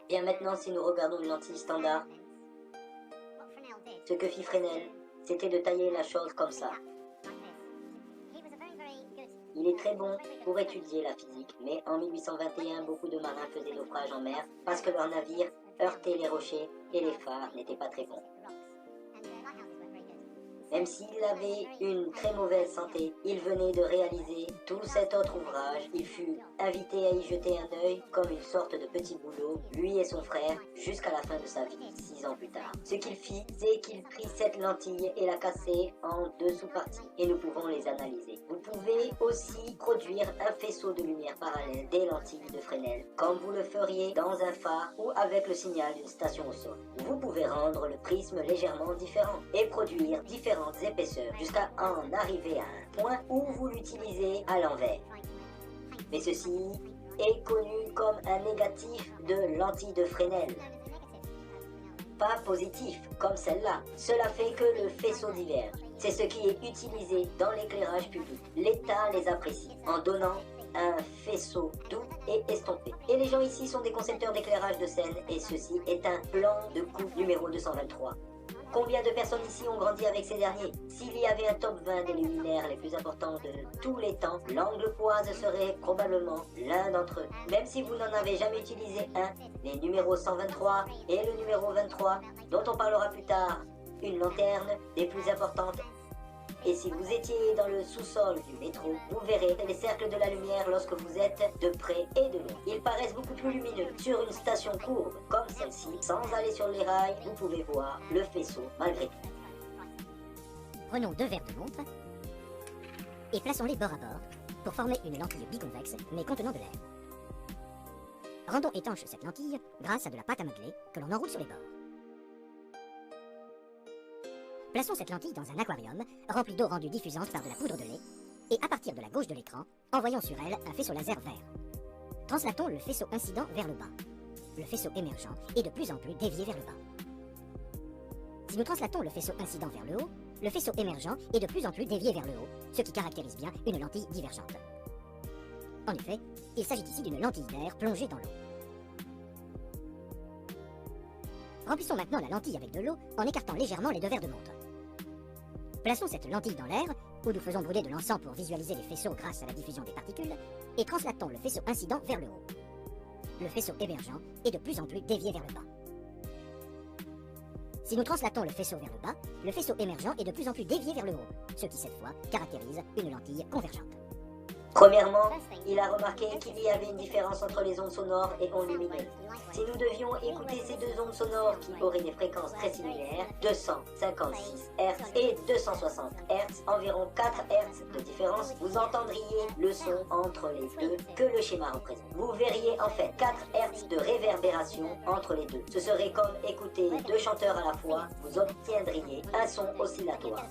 Bien maintenant, si nous regardons une lentille standard, ce que fit Fresnel, c'était de tailler la chose comme ça. Il est très bon pour étudier la physique, mais en 1821, beaucoup de marins faisaient naufrage en mer parce que leurs navires heurtaient les rochers et les phares n'étaient pas très bons. Même s'il avait une très mauvaise santé, il venait de réaliser tout cet autre ouvrage. Il fut invité à y jeter un œil comme une sorte de petit boulot, lui et son frère, jusqu'à la fin de sa vie, 6 ans plus tard. Ce qu'il fit, c'est qu'il prit cette lentille et la cassait en 2 sous-parties, et nous pouvons les analyser. Vous pouvez aussi produire un faisceau de lumière parallèle des lentilles de Fresnel, comme vous le feriez dans un phare ou avec le signal d'une station au sol. Vous pouvez rendre le prisme légèrement différent et produire différentes épaisseurs jusqu'à en arriver à un point où vous l'utilisez à l'envers. Mais ceci est connu comme un négatif de lentille de Fresnel. Pas positif comme celle-là. Cela fait que le faisceau diverge. C'est ce qui est utilisé dans l'éclairage public. L'État les apprécie en donnant un faisceau doux et estompé. Et les gens ici sont des concepteurs d'éclairage de scène et ceci est un plan de coupe numéro 223. Combien de personnes ici ont grandi avec ces derniers? S'il y avait un top 20 des luminaires les plus importants de tous les temps, l'angle poise serait probablement l'un d'entre eux. Même si vous n'en avez jamais utilisé un, les numéros 123 et le numéro 23, dont on parlera plus tard, une lanterne des plus importantes. Et si vous étiez dans le sous-sol du métro, vous verrez les cercles de la lumière lorsque vous êtes de près et de loin. Ils paraissent beaucoup plus lumineux. Sur une station courbe comme celle-ci, sans aller sur les rails, vous pouvez voir le faisceau malgré tout. Prenons 2 verres de montre et plaçons-les bord à bord pour former une lentille biconvexe mais contenant de l'air. Rendons étanche cette lentille grâce à de la pâte à modeler que l'on enroule sur les bords. Plaçons cette lentille dans un aquarium rempli d'eau rendue diffusante par de la poudre de lait et à partir de la gauche de l'écran, envoyons sur elle un faisceau laser vert. Translatons le faisceau incident vers le bas. Le faisceau émergent est de plus en plus dévié vers le bas. Si nous translatons le faisceau incident vers le haut, le faisceau émergent est de plus en plus dévié vers le haut, ce qui caractérise bien une lentille divergente. En effet, il s'agit ici d'une lentille d'air plongée dans l'eau. Remplissons maintenant la lentille avec de l'eau en écartant légèrement les 2 verres de montre. Plaçons cette lentille dans l'air, où nous faisons brûler de l'encens pour visualiser les faisceaux grâce à la diffusion des particules, et translatons le faisceau incident vers le haut. Le faisceau émergent est de plus en plus dévié vers le bas. Si nous translatons le faisceau vers le bas, le faisceau émergent est de plus en plus dévié vers le haut, ce qui cette fois caractérise une lentille convergente. Premièrement, il a remarqué qu'il y avait une différence entre les ondes sonores et ondes lumineuses. Si nous devions écouter ces 2 ondes sonores qui auraient des fréquences très similaires, 256 Hz et 260 Hz, environ 4 Hz de différence, vous entendriez le son entre les deux que le schéma représente. Vous verriez en fait 4 Hz de réverbération entre les deux. Ce serait comme écouter 2 chanteurs à la fois, vous obtiendriez un son oscillatoire.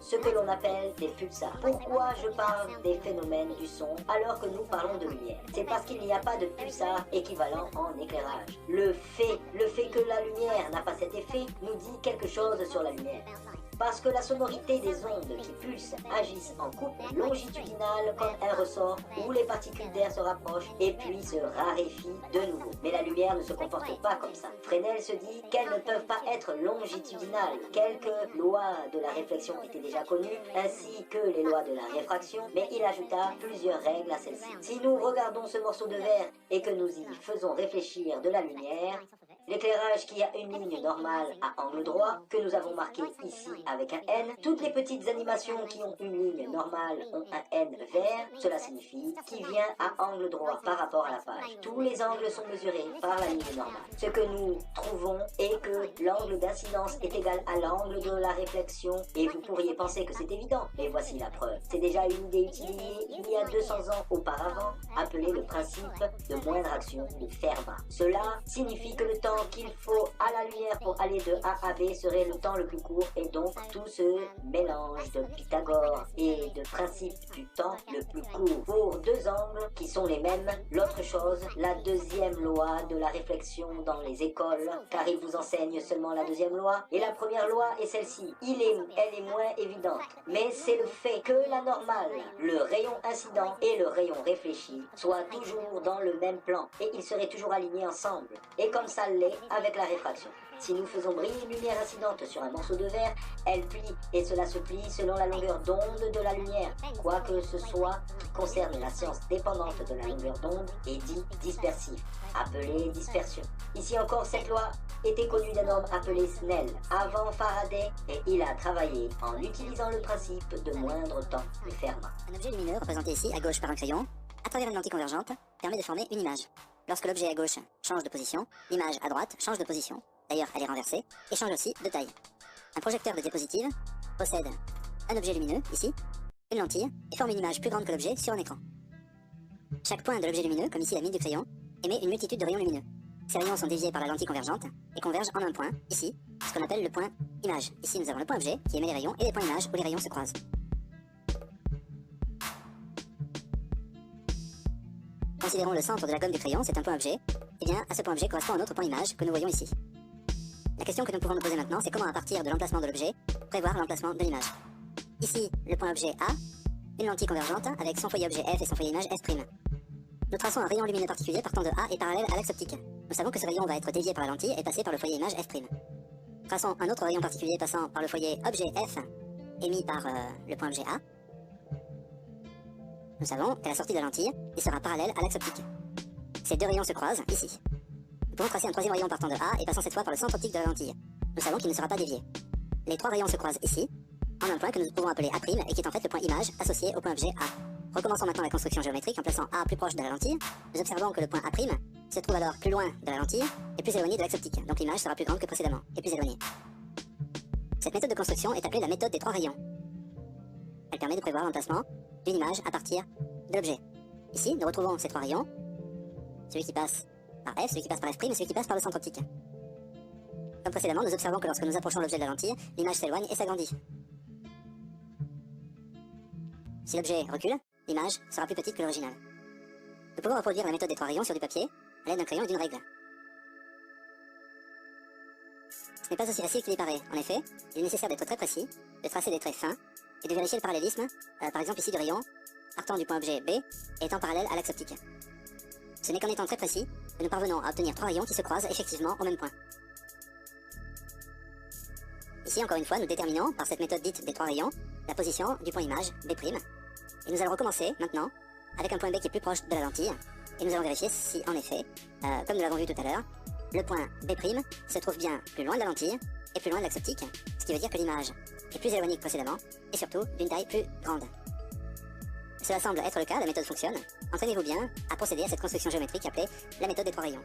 Ce que l'on appelle des pulsars. Pourquoi je parle des phénomènes du son alors que nous parlons de lumière? C'est parce qu'il n'y a pas de pulsar équivalent en éclairage. Le fait que la lumière n'a pas cet effet nous dit quelque chose sur la lumière. Parce que la sonorité des ondes qui pulsent agissent en coupe longitudinale comme un ressort où les particules d'air se rapprochent et puis se raréfient de nouveau. Mais la lumière ne se comporte pas comme ça. Fresnel se dit qu'elles ne peuvent pas être longitudinales. Quelques lois de la réflexion étaient déjà connues, ainsi que les lois de la réfraction, mais il ajouta plusieurs règles à celles-ci. Si nous regardons ce morceau de verre et que nous y faisons réfléchir de la lumière, l'éclairage qui a une ligne normale à angle droit, que nous avons marqué ici avec un N, toutes les petites animations qui ont une ligne normale ont un N vert, cela signifie qui vient à angle droit par rapport à la page. Tous les angles sont mesurés par la ligne normale. Ce que nous trouvons est que l'angle d'incidence est égal à l'angle de la réflexion, et vous pourriez penser que c'est évident, mais voici la preuve. C'est déjà une idée utilisée il y a 200 ans auparavant, appelée le principe de moindre action de Fermat. Cela signifie que le temps temps qu'il faut à la lumière pour aller de A à B serait le temps le plus court, et donc tout ce mélange de Pythagore et de principe du temps le plus court pour deux angles qui sont les mêmes. L'autre chose, la deuxième loi de la réflexion dans les écoles, car ils vous enseignent seulement la deuxième loi, et la première loi est celle-ci. Elle est moins évidente, mais c'est le fait que la normale, le rayon incident et le rayon réfléchi soient toujours dans le même plan, et ils seraient toujours alignés ensemble, et comme ça l'est avec la réfraction. Si nous faisons briller une lumière incidente sur un morceau de verre, elle plie, et cela se plie selon la longueur d'onde de la lumière, quoi que ce soit qui concerne la science dépendante de la longueur d'onde est dit dispersif, appelé dispersion. Ici encore, cette loi était connue d'un homme appelé Snell, avant Faraday, et il a travaillé en utilisant le principe de moindre temps de Fermat. Un objet lumineux, représenté ici à gauche par un crayon, à travers une lentille convergente, permet de former une image. Lorsque l'objet à gauche change de position, l'image à droite change de position. D'ailleurs, elle est renversée et change aussi de taille. Un projecteur de diapositive possède un objet lumineux, ici, une lentille, et forme une image plus grande que l'objet sur un écran. Chaque point de l'objet lumineux, comme ici la mine du crayon, émet une multitude de rayons lumineux. Ces rayons sont déviés par la lentille convergente et convergent en un point, ici, ce qu'on appelle le point image. Ici, nous avons le point objet qui émet les rayons et les points images où les rayons se croisent. Considérons le centre de la gomme du crayon, c'est un point objet. Et bien, à ce point objet correspond un autre point image que nous voyons ici. La question que nous pouvons nous poser maintenant, c'est comment à partir de l'emplacement de l'objet, prévoir l'emplacement de l'image. Ici, le point objet A, une lentille convergente avec son foyer objet F et son foyer image F'. Nous traçons un rayon lumineux particulier partant de A et parallèle à l'axe optique. Nous savons que ce rayon va être dévié par la lentille et passer par le foyer image F'. Traçons un autre rayon particulier passant par le foyer objet F, émis par le point objet A. Nous savons qu'à la sortie de la lentille, il sera parallèle à l'axe optique. Ces deux rayons se croisent ici. Nous pouvons tracer un troisième rayon partant de A et passant cette fois par le centre optique de la lentille. Nous savons qu'il ne sera pas dévié. Les trois rayons se croisent ici, en un point que nous pouvons appeler A' et qui est en fait le point image associé au point objet A. Recommençons maintenant la construction géométrique en plaçant A plus proche de la lentille. Nous observons que le point A' se trouve alors plus loin de la lentille et plus éloigné de l'axe optique, donc l'image sera plus grande que précédemment et plus éloignée. Cette méthode de construction est appelée la méthode des trois rayons. Elle permet de prévoir l'emplacement d'une image à partir de l'objet. Ici, nous retrouvons ces trois rayons, celui qui passe par F, celui qui passe par F' et celui qui passe par le centre optique. Comme précédemment, nous observons que lorsque nous approchons l'objet de la lentille, l'image s'éloigne et s'agrandit. Si l'objet recule, l'image sera plus petite que l'original. Nous pouvons reproduire la méthode des trois rayons sur du papier à l'aide d'un crayon et d'une règle. Ce n'est pas aussi facile qu'il y paraît. En effet, il est nécessaire d'être très précis, de tracer des traits fins et de vérifier le parallélisme, par exemple ici du rayon, partant du point objet B et étant parallèle à l'axe optique. Ce n'est qu'en étant très précis que nous parvenons à obtenir trois rayons qui se croisent effectivement au même point. Ici, encore une fois, nous déterminons, par cette méthode dite des trois rayons, la position du point image B'. Et nous allons recommencer, maintenant, avec un point B qui est plus proche de la lentille, et nous allons vérifier si, en effet, comme nous l'avons vu tout à l'heure, le point B' se trouve bien plus loin de la lentille et plus loin de l'axe optique, ce qui veut dire que l'image est plus éloignée que précédemment, et surtout d'une taille plus grande. Cela semble être le cas, la méthode fonctionne. Entraînez-vous bien à procéder à cette construction géométrique appelée la méthode des trois rayons.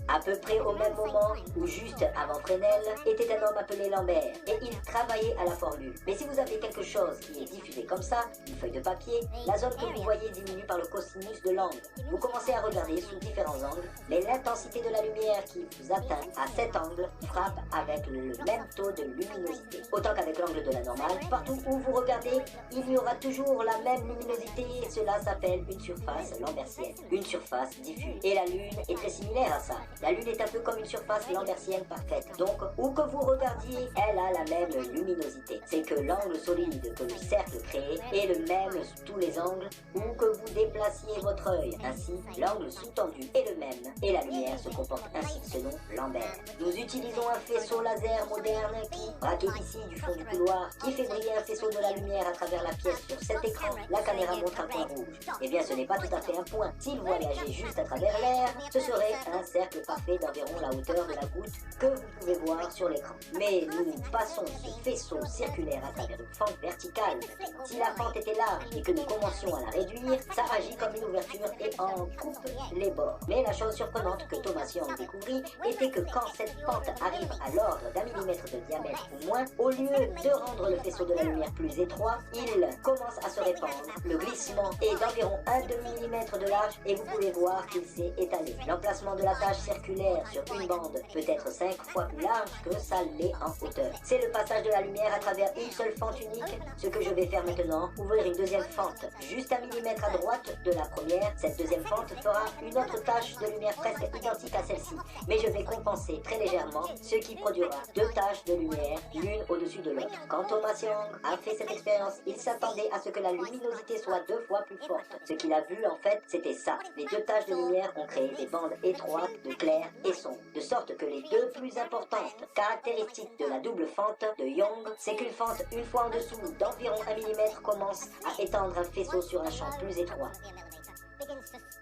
À peu près au même moment, ou juste avant Fresnel, était un homme appelé Lambert, et il travaillait à la formule. Mais si vous avez quelque chose qui est diffusé comme ça, une feuille de papier, la zone que vous voyez diminue par le cosinus de l'angle. Vous commencez à regarder sous différents angles, mais l'intensité de la lumière qui vous atteint à cet angle frappe avec le même taux de luminosité. Autant qu'avec l'angle de la normale, partout où vous regardez, il y aura toujours la même luminosité, et cela s'appelle une surface lambertienne, une surface diffuse. Et la Lune est très similaire à ça. La Lune est un peu comme une surface lambertienne parfaite. Donc, où que vous regardiez, elle a la même luminosité. C'est que l'angle solide que le cercle crée est le même sous tous les angles, où que vous déplaciez votre œil. Ainsi, l'angle sous-tendu est le même, et la lumière se comporte ainsi selon Lambert. Nous utilisons un faisceau laser moderne qui, braqué ici du fond du couloir, qui fait briller un faisceau de la lumière à travers la pièce. Sur cet écran, la caméra montre un point rouge. Eh bien, ce n'est pas tout à fait un point. S'il voyageait juste à travers l'air, ce serait un cercle parfait d'environ la hauteur de la goutte que vous pouvez voir sur l'écran. Mais nous passons ce faisceau circulaire à travers une fente verticale. Si la fente était large et que nous commencions à la réduire, ça agit comme une ouverture et en coupe les bords. Mais la chose surprenante que Thomas Young découvrit était que quand cette fente arrive à l'ordre d'un millimètre de diamètre ou moins, au lieu de rendre le faisceau de la lumière plus étroit, il commence à se répandre. Le glissement est d'environ 1/2 millimètre de large et vous pouvez voir qu'il s'est étalé. L'emplacement de la tâche circulaire sur une bande peut être 5 fois plus large que ça l'est en hauteur. C'est le passage de la lumière à travers une seule fente unique. Ce que je vais faire maintenant, ouvrir une deuxième fente juste à millimètre à droite de la première. Cette deuxième fente fera une autre tache de lumière presque identique à celle-ci, mais je vais compenser très légèrement, ce qui produira 2 taches de lumière, l'une au-dessus de l'autre. Quand Thomas Young a fait cette expérience, il s'attendait à ce que la luminosité soit 2 fois plus forte. Ce qu'il a vu en fait, c'était ça. Les 2 taches de lumière ont créé des bandes étroites de clair et sombre, de sorte que les 2 plus importantes caractéristiques de la double fente de Young, c'est qu'une fente une fois en dessous d'environ 1 mm commence à étendre un faisceau sur un champ plus étroit.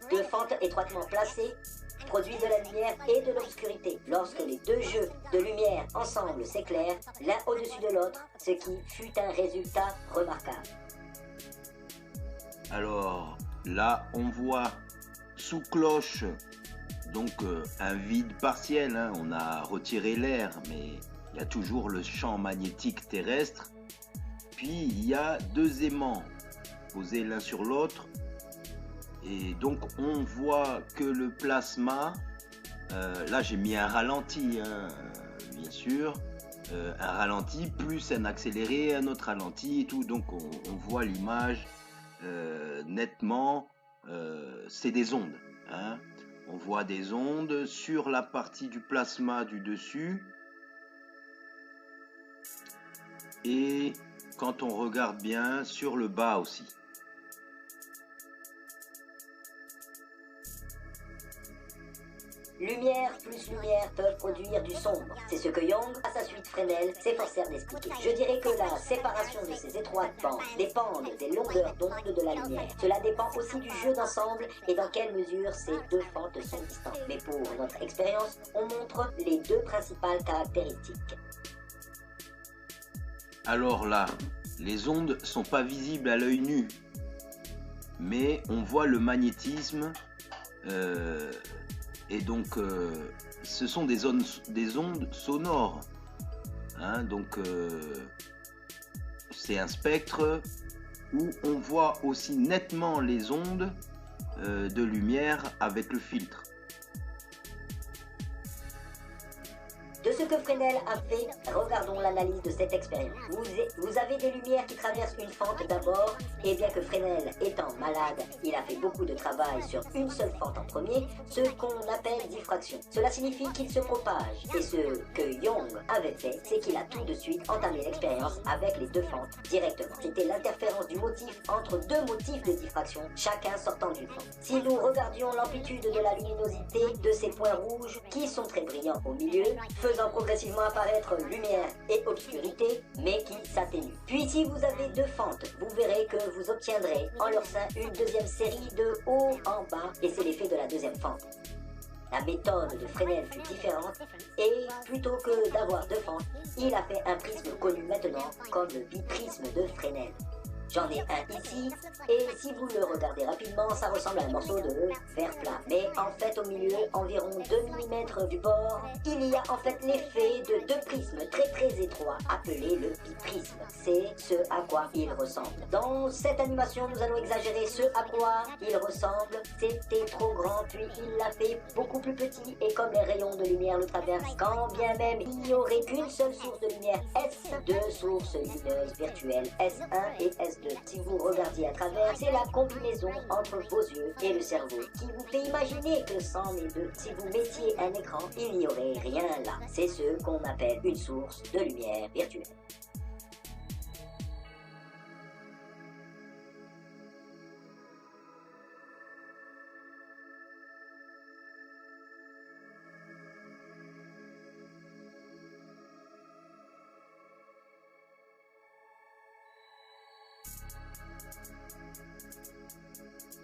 2 fentes étroitement placées produisent de la lumière et de l'obscurité. Lorsque les 2 jeux de lumière ensemble s'éclairent, l'un au-dessus de l'autre, ce qui fut un résultat remarquable. Alors là, on voit sous cloche donc un vide partiel, hein. On a retiré l'air, mais il y a toujours le champ magnétique terrestre. Puis il y a 2 aimants posés l'un sur l'autre. Et donc on voit que le plasma, là j'ai mis un ralenti, hein, bien sûr, un ralenti plus un accéléré, un autre ralenti et tout. Donc on voit l'image nettement, c'est des ondes, hein. On voit des ondes sur la partie du plasma du dessus. Et quand on regarde bien, sur le bas aussi. Lumière plus lumière peuvent produire du sombre. C'est ce que Young, à sa suite Fresnel, s'efforcèrent d'expliquer. Je dirais que la séparation de ces étroites bandes dépendent des longueurs d'onde de la lumière. Cela dépend aussi du jeu d'ensemble et dans quelle mesure ces 2 fentes sont distantes. Mais pour notre expérience, on montre les 2 principales caractéristiques. Alors là, les ondes sont pas visibles à l'œil nu, mais on voit le magnétisme. Et donc, ce sont des ondes sonores, hein, donc c'est un spectre où on voit aussi nettement les ondes de lumière avec le filtre. De ce que Fresnel a fait, regardons l'analyse de cette expérience. Vous avez des lumières qui traversent une fente d'abord, et bien que Fresnel étant malade, il a fait beaucoup de travail sur une seule fente en premier, ce qu'on appelle diffraction. Cela signifie qu'il se propage, et ce que Young avait fait, c'est qu'il a tout de suite entamé l'expérience avec les 2 fentes directement. C'était l'interférence du motif entre 2 motifs de diffraction, chacun sortant d'une fente. Si nous regardions l'amplitude de la luminosité de ces points rouges, qui sont très brillants au milieu, faisant progressivement apparaître lumière et obscurité, mais qui s'atténuent. Puis si vous avez 2 fentes, vous verrez que vous obtiendrez en leur sein une deuxième série de haut en bas, et c'est l'effet de la deuxième fente. La méthode de Fresnel fut différente, et plutôt que d'avoir 2 fentes, il a fait un prisme connu maintenant comme le biprisme de Fresnel. J'en ai un ici, et si vous le regardez rapidement, ça ressemble à un morceau de verre plat. Mais en fait, au milieu, environ 2 mm du bord, il y a en fait l'effet de 2 prismes très étroits, appelés le biprisme. C'est ce à quoi il ressemble. Dans cette animation, nous allons exagérer ce à quoi il ressemble. C'était trop grand, puis il l'a fait beaucoup plus petit, et comme les rayons de lumière le traversent, quand bien même il n'y aurait qu'une seule source de lumière S, 2 sources lumineuses virtuelles, S1 et S2. Si vous regardiez à travers, c'est la combinaison entre vos yeux et le cerveau qui vous fait imaginer que sans les 2, si vous mettiez un écran, il n'y aurait rien là. C'est ce qu'on appelle une source de lumière virtuelle.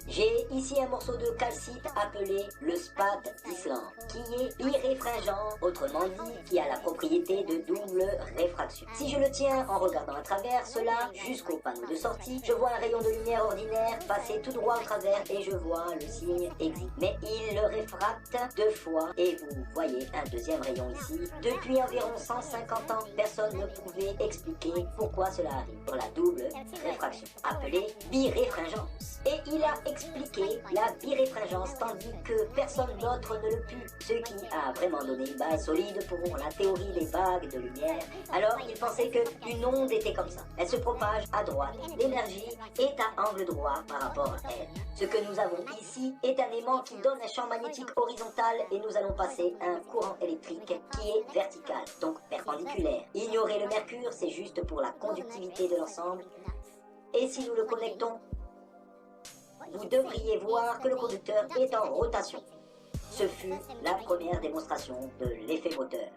J'ai ici un morceau de calcite appelé le spathe d'Islande, qui est biréfringent, autrement dit, qui a la propriété de double réfraction. Si je le tiens en regardant à travers cela jusqu'au panneau de sortie, je vois un rayon de lumière ordinaire passer tout droit au travers et je vois le signe exit. Mais il le réfracte 2 fois et vous voyez un deuxième rayon ici. Depuis environ 150 ans, personne ne pouvait expliquer pourquoi cela arrive pour la double réfraction, appelée biréfringence. Et il a expliqué expliqué la biréfringence tandis que personne d'autre ne le put, ce qui a vraiment donné une base solide pour la théorie des vagues de lumière. Alors il pensait qu'une onde était comme ça. Elle se propage à droite. L'énergie est à angle droit par rapport à elle. Ce que nous avons ici est un aimant qui donne un champ magnétique horizontal et nous allons passer un courant électrique qui est vertical, donc perpendiculaire. Ignorer le mercure, c'est juste pour la conductivité de l'ensemble. Et si nous le connectons, vous devriez voir que le conducteur est en rotation. Ce fut la première démonstration de l'effet moteur.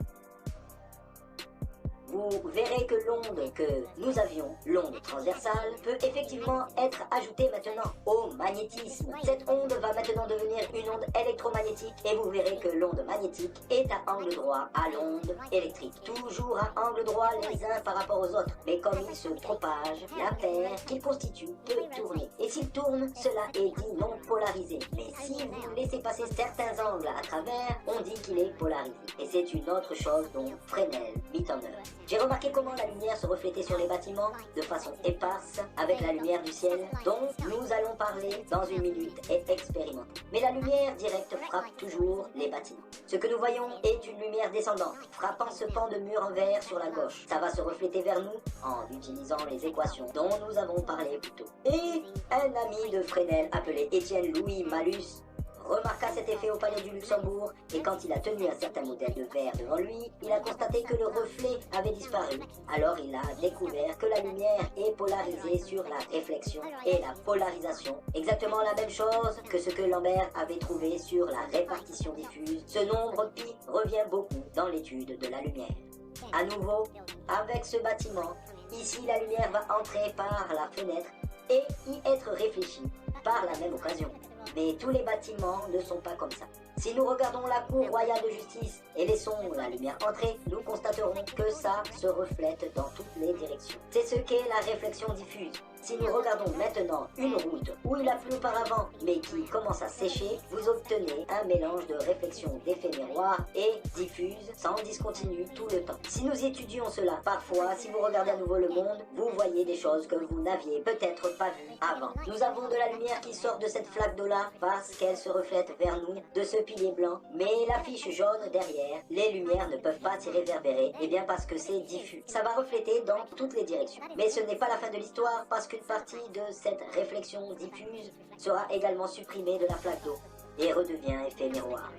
Vous verrez que l'onde que nous avions, l'onde transversale, peut effectivement être ajoutée maintenant au magnétisme. Cette onde va maintenant devenir une onde électromagnétique et vous verrez que l'onde magnétique est à angle droit à l'onde électrique. Toujours à angle droit les uns par rapport aux autres. Mais comme il se propage, la paire qu'il constitue peut tourner. Et s'il tourne, cela est dit non polarisé. Mais si vous laissez passer certains angles à travers, on dit qu'il est polarisé. Et c'est une autre chose dont Fresnel mit en œuvre. J'ai remarqué comment la lumière se reflétait sur les bâtiments de façon éparse avec la lumière du ciel, dont nous allons parler dans une minute et expérimenter. Mais la lumière directe frappe toujours les bâtiments. Ce que nous voyons est une lumière descendante, frappant ce pan de mur en verre sur la gauche. Ça va se refléter vers nous en utilisant les équations dont nous avons parlé plus tôt. Et un ami de Fresnel appelé Étienne Louis Malus remarqua cet effet au Palais du Luxembourg et quand il a tenu un certain modèle de verre devant lui, il a constaté que le reflet avait disparu. Alors il a découvert que la lumière est polarisée sur la réflexion et la polarisation. Exactement la même chose que ce que Lambert avait trouvé sur la répartition diffuse. Ce nombre pi revient beaucoup dans l'étude de la lumière. À nouveau, avec ce bâtiment, ici la lumière va entrer par la fenêtre et y être réfléchie par la même occasion. Mais tous les bâtiments ne sont pas comme ça. Si nous regardons la cour royale de justice et laissons la lumière entrer, nous constaterons que ça se reflète dans toutes les directions. C'est ce qu'est la réflexion diffuse. Si nous regardons maintenant une route où il a plu auparavant mais qui commence à sécher, vous obtenez un mélange de réflexion d'effet miroir et diffuse sans discontinu tout le temps. Si nous étudions cela, parfois, si vous regardez à nouveau le monde, vous voyez des choses que vous n'aviez peut-être pas vues avant. Nous avons de la lumière qui sort de cette flaque d'eau-là parce qu'elle se reflète vers nous de ce pilier blanc, mais la fiche jaune derrière, les lumières ne peuvent pas s'y réverbérer, et bien parce que c'est diffus. Ça va refléter dans toutes les directions. Mais ce n'est pas la fin de l'histoire parce qu'une partie de cette réflexion diffuse sera également supprimée de la flaque d'eau et redevient effet miroir.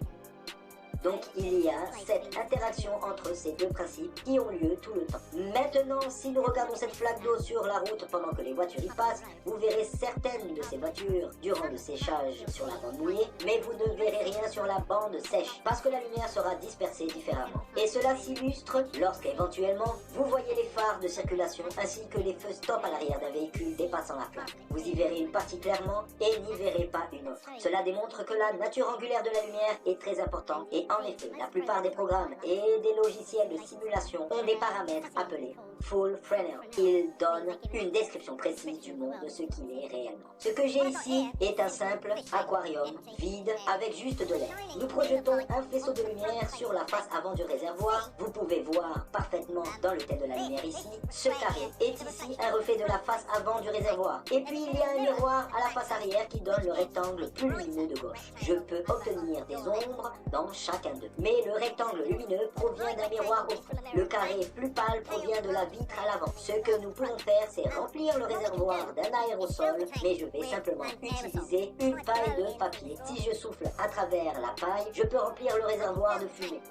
Donc il y a cette interaction entre ces deux principes qui ont lieu tout le temps. Maintenant, si nous regardons cette flaque d'eau sur la route pendant que les voitures y passent, vous verrez certaines de ces voitures durant le séchage sur la bande mouillée, mais vous ne verrez rien sur la bande sèche, parce que la lumière sera dispersée différemment. Et cela s'illustre lorsqu'éventuellement, vous voyez les phares de circulation ainsi que les feux stop à l'arrière d'un véhicule dépassant la flaque. Vous y verrez une partie clairement et n'y verrez pas une autre. Cela démontre que la nature angulaire de la lumière est très importante et en effet, la plupart des programmes et des logiciels de simulation ont des paramètres appelés Full Fresnel. Ils donnent une description précise du monde de ce qu'il est réellement. Ce que j'ai ici est un simple aquarium vide avec juste de l'air. Nous projetons un faisceau de lumière sur la face avant du réservoir. Vous pouvez voir parfaitement dans le thème de la lumière ici. Ce carré est ici un reflet de la face avant du réservoir. Et puis il y a un miroir à la face arrière qui donne le rectangle plus lumineux de gauche. Je peux obtenir des ombres dans chacun d'eux. Mais le rectangle lumineux provient d'un miroir au fond. Le carré plus pâle provient de la vitre à l'avant. Ce que nous pouvons faire, c'est remplir le réservoir d'un aérosol, mais je vais simplement utiliser une paille de papier. Si je souffle à travers la paille, je peux remplir le réservoir de fumée.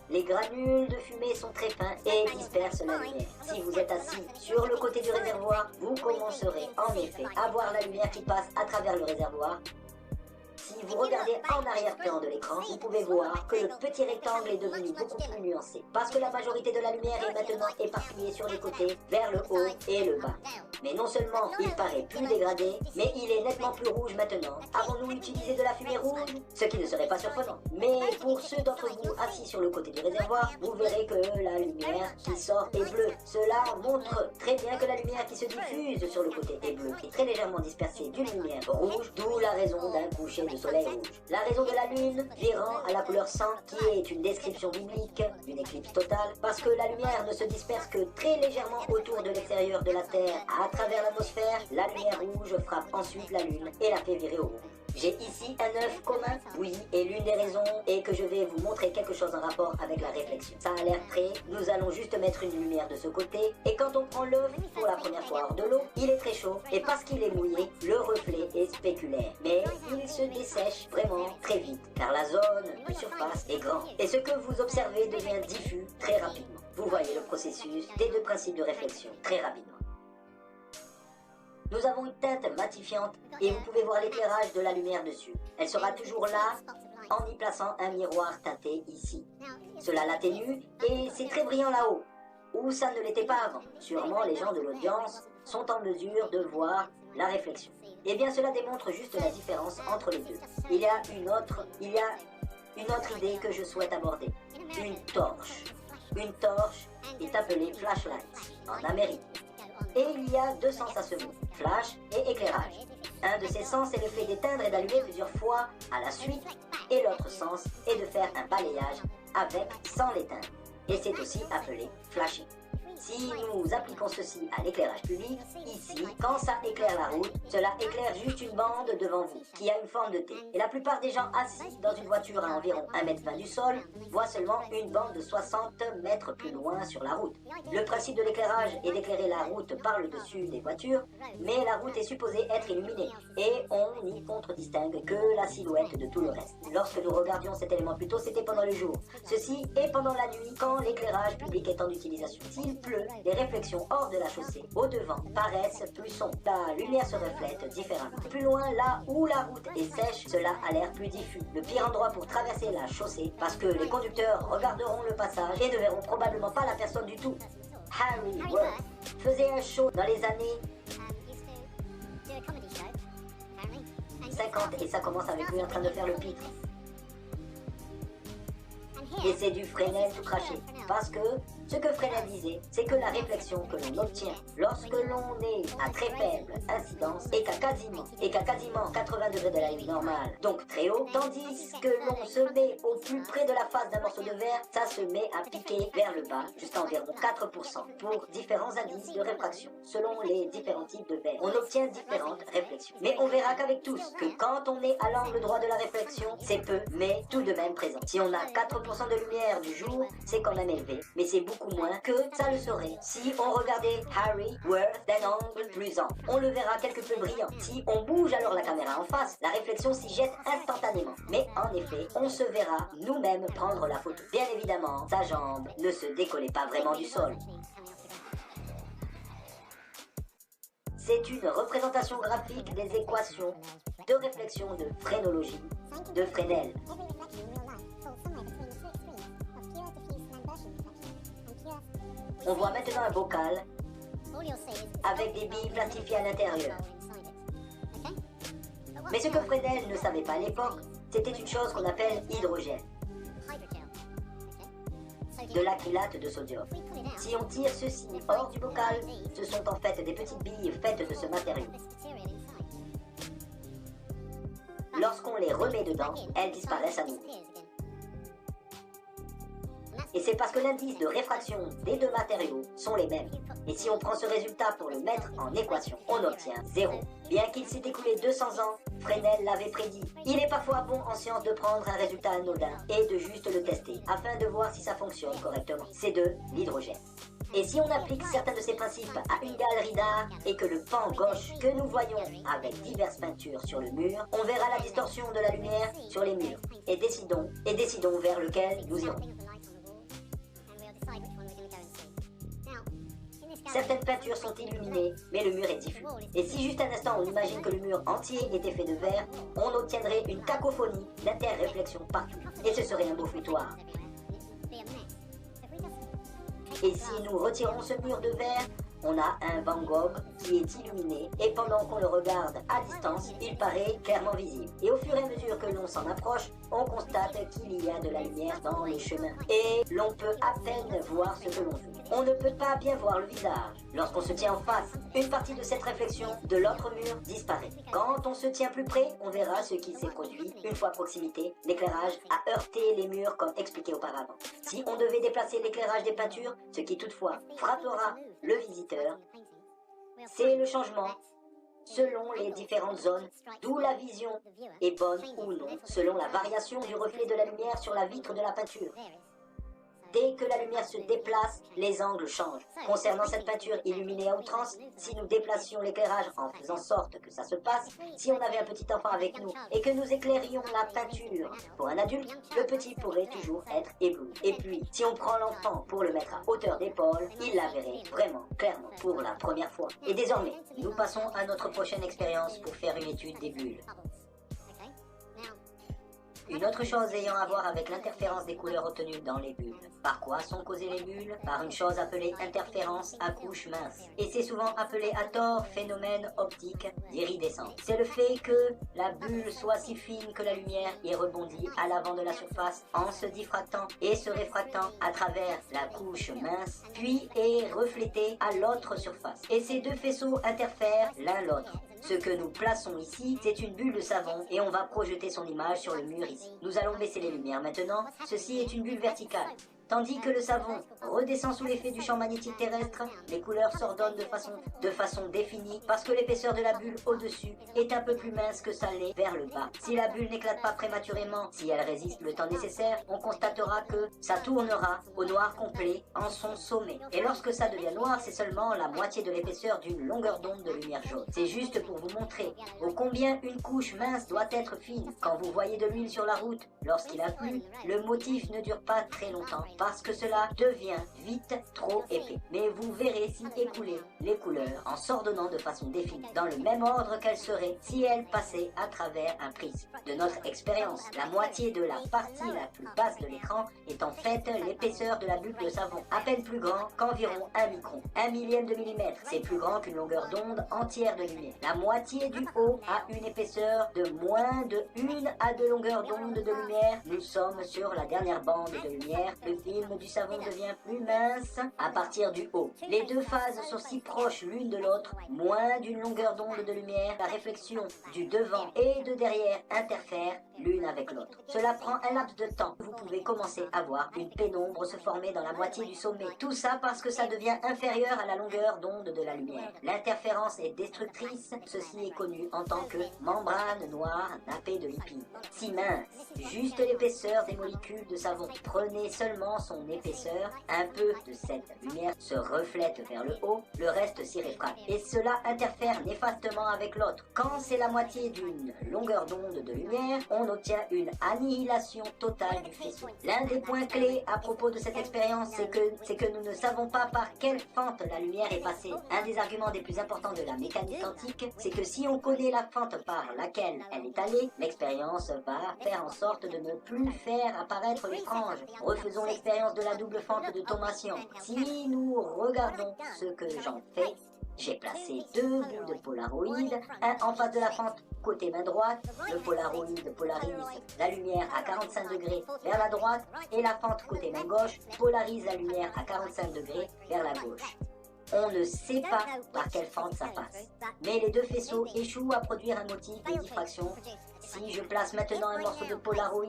Les granules de fumée sont très fins et dispersent la lumière. Si vous êtes assis sur le côté du réservoir, vous commencerez en effet à voir la lumière qui passe à travers le réservoir. Si vous regardez en arrière-plan de l'écran, vous pouvez voir que le petit rectangle est devenu beaucoup plus nuancé. Parce que la majorité de la lumière est maintenant éparpillée sur les côtés, vers le haut et le bas. Mais non seulement il paraît plus dégradé, mais il est nettement plus rouge maintenant. Avons-nous utilisé de la fumée rouge? Ce qui ne serait pas surprenant. Mais pour ceux d'entre vous à assis sur le côté du réservoir, vous verrez que la lumière qui sort est bleue. Cela montre très bien que la lumière qui se diffuse sur le côté est bleue, est très légèrement dispersée d'une lumière rouge, d'où la raison d'un coucher de soleil rouge. La raison de la lune virant à la couleur sang, qui est une description biblique d'une éclipse totale, parce que la lumière ne se disperse que très légèrement autour de l'extérieur de la Terre. À travers l'atmosphère, la lumière rouge frappe ensuite la lune et la fait virer au rouge. J'ai ici un œuf commun, oui, et l'une des raisons est que je vais vous montrer quelque chose en rapport avec la réflexion. Ça a l'air prêt, nous allons juste mettre une lumière de ce côté, et quand on prend l'œuf pour la première fois hors de l'eau, il est très chaud, et parce qu'il est mouillé, le reflet est spéculaire. Mais il se dessèche vraiment très vite, car la zone de surface est grande. Et ce que vous observez devient diffus très rapidement. Vous voyez le processus des deux principes de réflexion très rapidement. Nous avons une teinte matifiante et vous pouvez voir l'éclairage de la lumière dessus. Elle sera toujours là en y plaçant un miroir teinté ici. Cela l'atténue et c'est très brillant là-haut, où ça ne l'était pas avant. Sûrement les gens de l'audience sont en mesure de voir la réflexion. Eh bien cela démontre juste la différence entre les deux. Il y a une autre idée que je souhaite aborder. Une torche. Une torche est appelée flashlight en Amérique. Et il y a deux sens à ce mot, flash et éclairage. Un de ces sens est le fait d'éteindre et d'allumer plusieurs fois à la suite, et l'autre sens est de faire un balayage avec sans l'éteindre. Et c'est aussi appelé flashing. Si nous appliquons ceci à l'éclairage public, ici, quand ça éclaire la route, cela éclaire juste une bande devant vous, qui a une forme de T. Et la plupart des gens assis dans une voiture à environ 1,20 m du sol voient seulement une bande de 60 mètres plus loin sur la route. Le principe de l'éclairage est d'éclairer la route par le dessus des voitures, mais la route est supposée être illuminée, et on n'y contre-distingue que la silhouette de tout le reste. Lorsque nous regardions cet élément plus tôt, c'était pendant le jour. Ceci est pendant la nuit, quand l'éclairage public est en utilisation. S'il pleut, les réflexions hors de la chaussée, au devant, paraissent plus sombres. La lumière se reflète différemment. Plus loin, là où la route est sèche, cela a l'air plus diffus. Le pire endroit pour traverser la chaussée, parce que les conducteurs regarderont le passage et ne verront probablement pas la personne du tout. Harry Worth faisait un show dans les années 50 et ça commence avec lui en train de faire le pitre. Et c'est du Fresnel tout craché. Parce que ce que Fresnel disait, c'est que la réflexion que l'on obtient lorsque l'on est à très faible incidence est qu'à quasiment 80 degrés de la ligne normale, donc très haut, tandis que l'on se met au plus près de la face d'un morceau de verre, ça se met à piquer vers le bas, jusqu'à environ 4% pour différents indices de réfraction, selon les différents types de verres. On obtient différentes réflexions. Mais on verra qu'avec tous, que quand on est à l'angle droit de la réflexion, c'est peu, mais tout de même présent. Si on a 4% de lumière du jour, c'est quand même élevé, mais c'est beaucoup moins que ça le serait si on regardait Harry Worth d'un angle plus ample. On le verra quelque peu brillant. Si on bouge alors la caméra en face, la réflexion s'y jette instantanément. Mais en effet, on se verra nous-mêmes prendre la photo. Bien évidemment, sa jambe ne se décollait pas vraiment du sol. C'est une représentation graphique des équations de réflexion de phrénologie de Fresnel. On voit maintenant un bocal avec des billes plastifiées à l'intérieur. Mais ce que Fresnel ne savait pas à l'époque, c'était une chose qu'on appelle hydrogel, de l'acrylate de sodium. Si on tire ceci hors du bocal, ce sont en fait des petites billes faites de ce matériau. Lorsqu'on les remet dedans, elles disparaissent à nouveau. Et c'est parce que l'indice de réfraction des deux matériaux sont les mêmes. Et si on prend ce résultat pour le mettre en équation, on obtient 0. Bien qu'il s'est écoulé 200 ans, Fresnel l'avait prédit. Il est parfois bon en science de prendre un résultat anodin et de juste le tester, afin de voir si ça fonctionne correctement. C'est de l'hydrogène. Et si on applique certains de ces principes à une galerie d'art et que le pan gauche que nous voyons avec diverses peintures sur le mur, on verra la distorsion de la lumière sur les murs. Et décidons vers lequel nous irons. Certaines peintures sont illuminées, mais le mur est diffus. Et si juste un instant on imagine que le mur entier était fait de verre, on obtiendrait une cacophonie d'interréflexion partout. Et ce serait un beau foutoir. Et si nous retirons ce mur de verre, on a un Van Gogh qui est illuminé et pendant qu'on le regarde à distance, il paraît clairement visible. Et au fur et à mesure que l'on s'en approche, on constate qu'il y a de la lumière dans le chemin et l'on peut à peine voir ce que l'on veut. On ne peut pas bien voir le visage. Lorsqu'on se tient en face, une partie de cette réflexion de l'autre mur disparaît. Quand on se tient plus près, on verra ce qui s'est produit. Une fois à proximité, l'éclairage a heurté les murs comme expliqué auparavant. Si on devait déplacer l'éclairage des peintures, ce qui toutefois frappera le visiteur, c'est le changement selon les différentes zones, d'où la vision est bonne ou non, selon la variation du reflet de la lumière sur la vitre de la peinture. Dès que la lumière se déplace, les angles changent. Concernant cette peinture illuminée à outrance, si nous déplacions l'éclairage en faisant sorte que ça se passe, si on avait un petit enfant avec nous et que nous éclairions la peinture pour un adulte, le petit pourrait toujours être ébloui. Et puis, si on prend l'enfant pour le mettre à hauteur d'épaule, il la verrait vraiment clairement pour la première fois. Et désormais, nous passons à notre prochaine expérience pour faire une étude des bulles. Une autre chose ayant à voir avec l'interférence des couleurs obtenues dans les bulles. Par quoi sont causées les bulles? Par une chose appelée interférence à couche mince. Et c'est souvent appelé à tort phénomène optique d'iridescence. C'est le fait que la bulle soit si fine que la lumière y rebondit à l'avant de la surface en se diffractant et se réfractant à travers la couche mince, puis est reflétée à l'autre surface. Et ces deux faisceaux interfèrent l'un l'autre. Ce que nous plaçons ici, c'est une bulle de savon et on va projeter son image sur le mur ici. Nous allons baisser les lumières maintenant. Ceci est une bulle verticale. Tandis que le savon redescend sous l'effet du champ magnétique terrestre, les couleurs s'ordonnent de façon définie parce que l'épaisseur de la bulle au-dessus est un peu plus mince que ça l'est vers le bas. Si la bulle n'éclate pas prématurément, si elle résiste le temps nécessaire, on constatera que ça tournera au noir complet en son sommet. Et lorsque ça devient noir, c'est seulement la moitié de l'épaisseur d'une longueur d'onde de lumière jaune. C'est juste pour vous montrer ô combien une couche mince doit être fine. Quand vous voyez de l'huile sur la route, lorsqu'il a plu, le motif ne dure pas très longtemps, parce que cela devient vite trop épais. Mais vous verrez s'y écouler les couleurs en s'ordonnant de façon définie, dans le même ordre qu'elles seraient si elles passaient à travers un prisme. De notre expérience, la moitié de la partie la plus basse de l'écran est en fait l'épaisseur de la bulle de savon, à peine plus grand qu'environ 1 micron, 1 millième de millimètre. C'est plus grand qu'une longueur d'onde entière de lumière. La moitié du haut a une épaisseur de moins de 1 à 2 longueurs d'onde de lumière. Nous sommes sur la dernière bande de lumière. Le film du savon devient plus mince à partir du haut. Les deux phases sont si proches l'une de l'autre, moins d'une longueur d'onde de lumière, la réflexion du devant et de derrière interfèrent l'une avec l'autre. Cela prend un laps de temps. Vous pouvez commencer à voir une pénombre se former dans la moitié du sommet. Tout ça parce que ça devient inférieur à la longueur d'onde de la lumière. L'interférence est destructrice. Ceci est connu en tant que membrane noire nappée de lipides. Si mince, juste l'épaisseur des molécules de savon. Prenez seulement son épaisseur, un peu de cette lumière se reflète vers le haut, le reste s'y réfracte. Et cela interfère néfastement avec l'autre. Quand c'est la moitié d'une longueur d'onde de lumière, on obtient une annihilation totale du faisceau. L'un des points clés à propos de cette expérience, c'est que nous ne savons pas par quelle fente la lumière est passée. Un des arguments des plus importants de la mécanique quantique, c'est que si on connaît la fente par laquelle elle est allée, l'expérience va faire en sorte de ne plus faire apparaître les franges. Refaisons l'expérience de la double fente de Thomasian. Si nous regardons ce que j'en fais, j'ai placé 2 bouts de Polaroid, un en face de la fente côté main droite. Le Polaroid polarise la lumière à 45 degrés vers la droite et la fente côté main gauche polarise la lumière à 45 degrés vers la gauche. On ne sait pas par quelle fente ça passe, mais les deux faisceaux échouent à produire un motif de diffraction. Si je place maintenant un morceau de Polaroid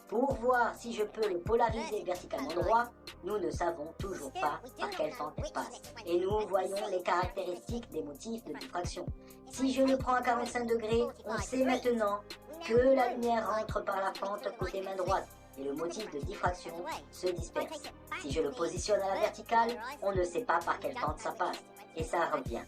pour voir si je peux le polariser verticalement droit, nous ne savons toujours pas par quelle fente elle passe. Et nous voyons les caractéristiques des motifs de diffraction. Si je le prends à 45 degrés, on sait maintenant que la lumière rentre par la fente côté main droite et le motif de diffraction se disperse. Si je le positionne à la verticale, on ne sait pas par quelle fente ça passe et ça revient.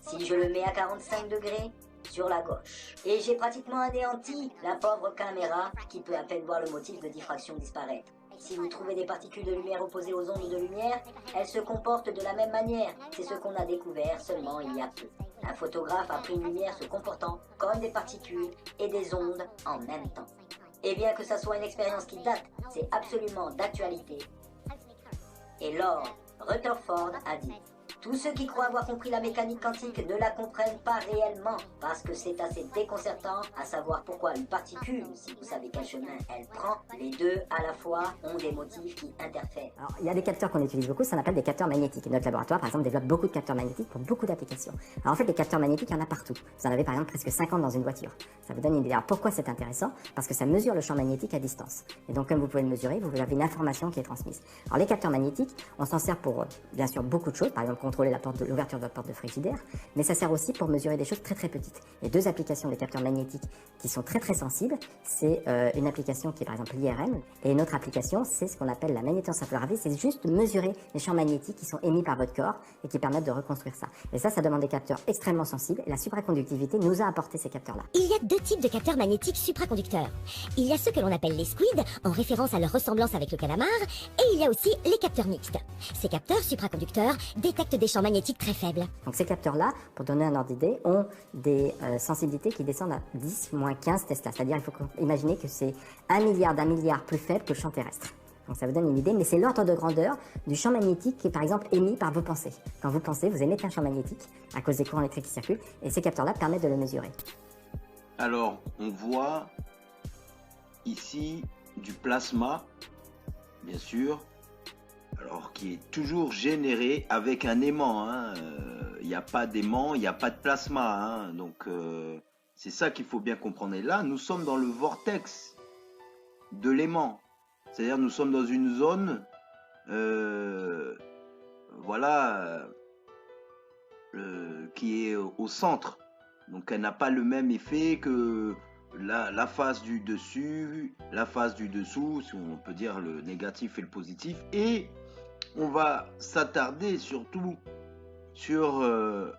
Si je le mets à 45 degrés, sur la gauche. Et j'ai pratiquement anéanti la pauvre caméra qui peut à peine voir le motif de diffraction disparaître. Si vous trouvez des particules de lumière opposées aux ondes de lumière, elles se comportent de la même manière. C'est ce qu'on a découvert seulement il y a peu. Un photographe a pris une lumière se comportant comme des particules et des ondes en même temps. Et bien que ça soit une expérience qui date, c'est absolument d'actualité. Et Lord Rutherford a dit: Tous ceux qui croient avoir compris la mécanique quantique ne la comprennent pas réellement, parce que c'est assez déconcertant à savoir pourquoi une particule, si vous savez quel chemin elle prend, les deux à la fois ont des motifs qui interfèrent. Alors, il y a des capteurs qu'on utilise beaucoup, ça s'appelle des capteurs magnétiques. Et notre laboratoire, par exemple, développe beaucoup de capteurs magnétiques pour beaucoup d'applications. Alors en fait, les capteurs magnétiques, il y en a partout. Vous en avez par exemple presque 50 dans une voiture. Ça vous donne une idée. Alors pourquoi c'est intéressant? Parce que ça mesure le champ magnétique à distance. Et donc comme vous pouvez le mesurer, vous avez une information qui est transmise. Alors les capteurs magnétiques, on s'en sert pour bien sûr beaucoup de choses, par exemple contrôler l'ouverture de votre porte de frigidaire, mais ça sert aussi pour mesurer des choses très très petites. Et deux applications des capteurs magnétiques qui sont très très sensibles, c'est une application qui est par exemple l'IRM, et une autre application, c'est ce qu'on appelle la magnétoencéphalographe, c'est juste mesurer les champs magnétiques qui sont émis par votre corps et qui permettent de reconstruire ça. Et ça demande des capteurs extrêmement sensibles, et la supraconductivité nous a apporté ces capteurs-là. Il y a deux types de capteurs magnétiques supraconducteurs. Il y a ceux que l'on appelle les squids, en référence à leur ressemblance avec le calamar, et il y a aussi les capteurs mixtes. Ces capteurs supraconducteurs détectent des champs magnétiques très faibles. Donc ces capteurs-là, pour donner un ordre d'idée, ont des sensibilités qui descendent à 10-15 Tesla. C'est-à-dire il faut imaginer que c'est 1 milliard d'un milliard plus faible que le champ terrestre. Donc ça vous donne une idée, mais c'est l'ordre de grandeur du champ magnétique qui est par exemple émis par vos pensées. Quand vous pensez, vous émettez un champ magnétique à cause des courants électriques qui circulent, et ces capteurs-là permettent de le mesurer. Alors, on voit ici du plasma, bien sûr, alors qui est toujours généré avec un aimant. Il n'y a pas d'aimant, il n'y a pas de plasma. Donc, c'est ça qu'il faut bien comprendre. Et là, nous sommes dans le vortex de l'aimant. C'est-à-dire nous sommes dans une zone, voilà, qui est au centre. Donc elle n'a pas le même effet que la face du dessus, la face du dessous, si on peut dire le négatif et le positif. Et on va s'attarder surtout sur le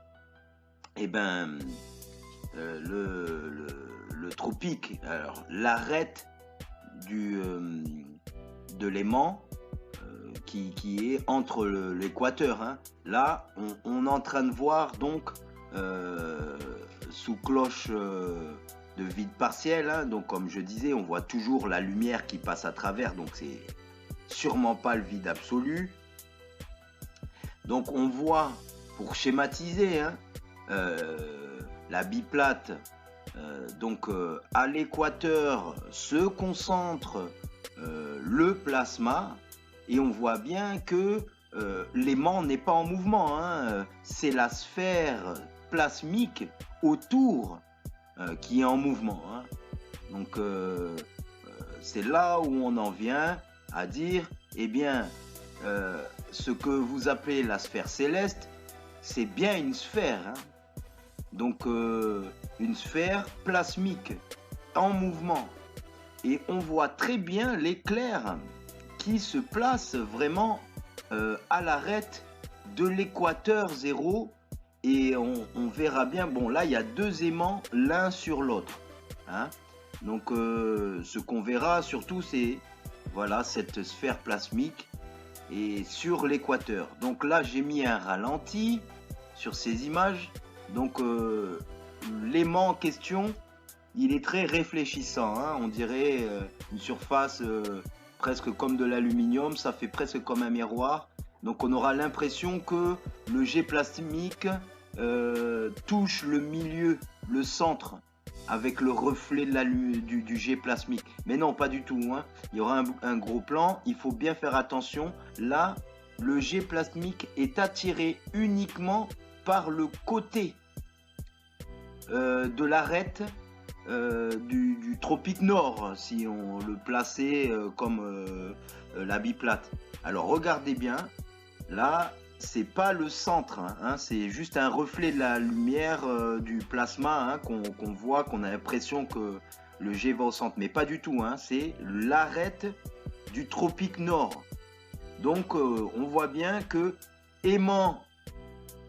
tropique. Alors l'arête de l'aimant qui est entre l'équateur. Là, on est en train de voir donc sous cloche de vide partiel. Donc, comme je disais, on voit toujours la lumière qui passe à travers. Donc, c'est sûrement pas le vide absolu. Donc, on voit, pour schématiser, la biplate. Donc, à l'équateur se concentre le plasma, et on voit bien que l'aimant n'est pas en mouvement. C'est la sphère plasmique autour qui est en mouvement. Donc c'est là où on en vient à dire, eh bien, ce que vous appelez la sphère céleste, c'est bien une sphère. Donc une sphère plasmique en mouvement. Et on voit très bien l'éclair qui se place vraiment à l'arête de l'équateur zéro. Et on verra bien, bon là il y a deux aimants l'un sur l'autre. Donc ce qu'on verra surtout c'est voilà cette sphère plasmique et sur l'équateur. Donc là j'ai mis un ralenti sur ces images. Donc l'aimant en question, il est très réfléchissant. On dirait une surface presque comme de l'aluminium, ça fait presque comme un miroir. Donc on aura l'impression que le jet plasmique touche le milieu, le centre, avec le reflet du jet plasmique. Mais non, pas du tout. Il y aura un gros plan, il faut bien faire attention. Là, le jet plasmique est attiré uniquement par le côté de l'arête du tropique nord, si on le plaçait comme la biplate. Alors regardez bien, là c'est pas le centre, c'est juste un reflet de la lumière du plasma qu'on voit, qu'on a l'impression que le jet va au centre, mais pas du tout, c'est l'arête du tropique nord. Donc on voit bien que aimant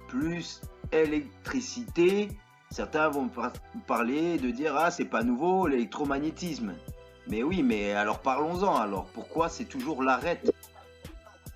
plus électricité, certains vont parler de dire ah c'est pas nouveau l'électromagnétisme. Mais oui, mais alors parlons-en. Alors pourquoi c'est toujours l'arête?